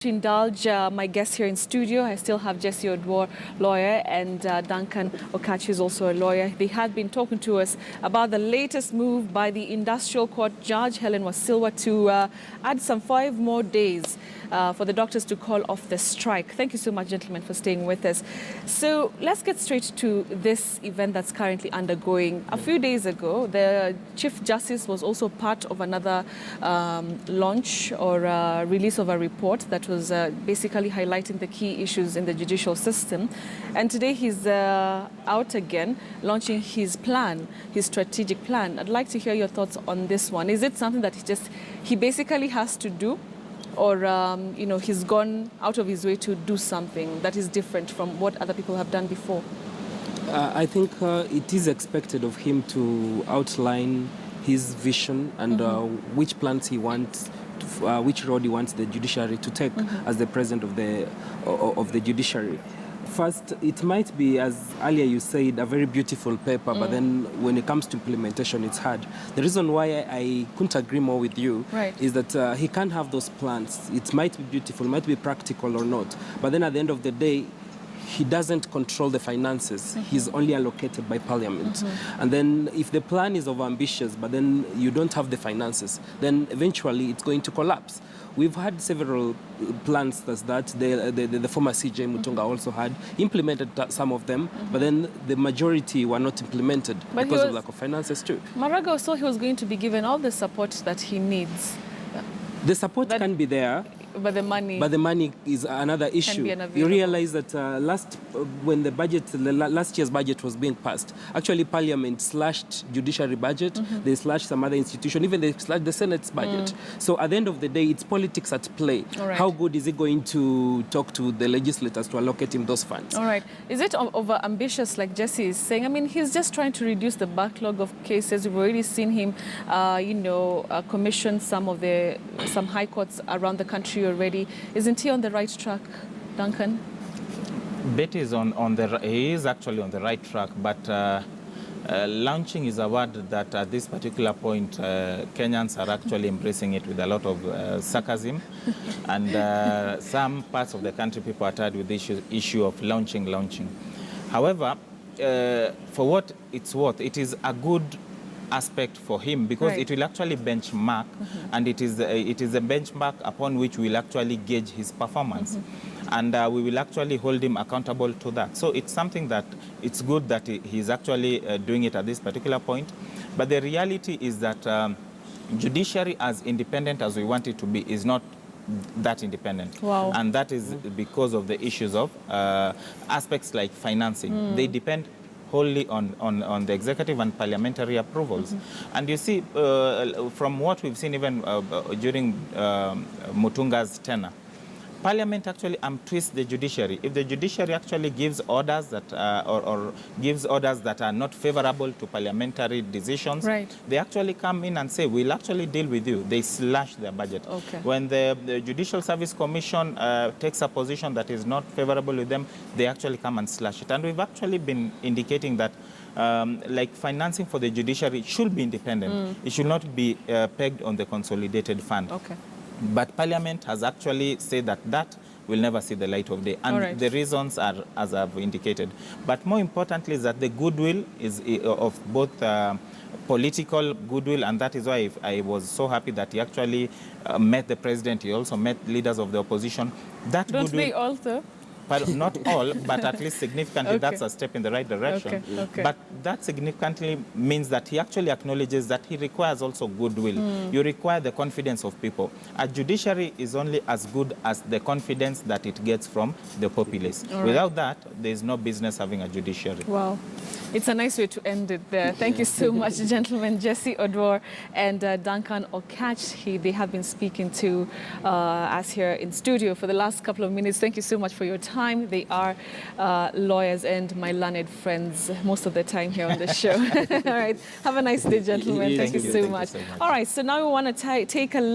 To indulge my guests here in studio, I still have Jesse Oduor, lawyer, and Duncan Okatch, who's also a lawyer. They had been talking to us about the latest move by the Industrial Court Judge Helen Wasilwa to add some 5 more days for the doctors to call off the strike. Thank you so much, gentlemen, for staying with us. So let's get straight to this event that's currently undergoing. A few days ago, the Chief Justice was also part of another launch or release of a report that was basically highlighting the key issues in the judicial system. And today he's out again, launching his plan, his strategic plan. I'd like to hear your thoughts on this one. Is it something that he basically has to do? Or, he's gone out of his way to do something that is different from what other people have done before? I think it is expected of him to outline his vision and which plans he wants, which road he wants the judiciary to take as the president of the judiciary. First, it might be, as earlier you said, a very beautiful paper, but then when it comes to implementation, it's hard. The reason why I couldn't agree more with you is that he can't have those plans. It might be beautiful, might be practical or not, but then at the end of the day, he doesn't control the finances. He's only allocated by parliament. And then if the plan is overambitious, but then you don't have the finances, then eventually it's going to collapse. We've had several plans that the former CJ Mutunga also had implemented some of them, but then the majority were not implemented because of lack of finances too. Maraga saw he was going to be given all the support that he needs. The support can be there. But the money is another issue. You realize that when the last year's budget was being passed, actually Parliament slashed judiciary budget, they slashed some other institution, even they slashed the Senate's budget. So at the end of the day, it's politics at play. How good is he going to talk to the legislators to allocate him those funds? All right. Is it over ambitious, like Jesse is saying? I mean, he's just trying to reduce the backlog of cases. We've already seen him, commission some high courts around the country already. Isn't he on the right track, Duncan? Betty is he is actually on the right track, but launching is a word that at this particular point Kenyans are actually embracing it with a lot of sarcasm, and some parts of the country people are tired with the issue of launching. However, for what it's worth, it is a good aspect for him because it will actually benchmark, and it is a benchmark upon which we will actually gauge his performance, and we will actually hold him accountable to that. So it's something that it's good that he's actually doing it at this particular point, but the reality is that judiciary, as independent as we want it to be, is not that independent. And that is because of the issues of aspects like financing. They depend wholly on the executive and parliamentary approvals. And you see, from what we've seen even during Mutunga's tenure, Parliament actually twists the judiciary. If the judiciary actually gives orders that or gives orders that are not favorable to parliamentary decisions, they actually come in and say, we'll actually deal with you. They slash their budget. When the Judicial Service Commission takes a position that is not favorable with them, they actually come and slash it. And we've actually been indicating that like financing for the judiciary should be independent. It should not be pegged on the consolidated fund. But Parliament has actually said that will never see the light of day. And the reasons are, as I've indicated. But more importantly is that the goodwill is of both political goodwill, and that is why I was so happy that he actually met the president. He also met leaders of the opposition. That Don't goodwill, they also? But not all, but at least significantly, that's a step in the right direction. But that significantly means that he actually acknowledges that he requires also goodwill. You require the confidence of people. A judiciary is only as good as the confidence that it gets from the populace. Without that, there's no business having a judiciary. Wow. It's a nice way to end it there. Thank you so much, gentlemen. Jesse Oduor and Duncan Okatch. They have been speaking to us here in studio for the last couple of minutes. Thank you so much for your time. They are lawyers and my learned friends most of the time here on the show. All right. Have a nice day, gentlemen. Thank you so much. All right. So now we want to take a look.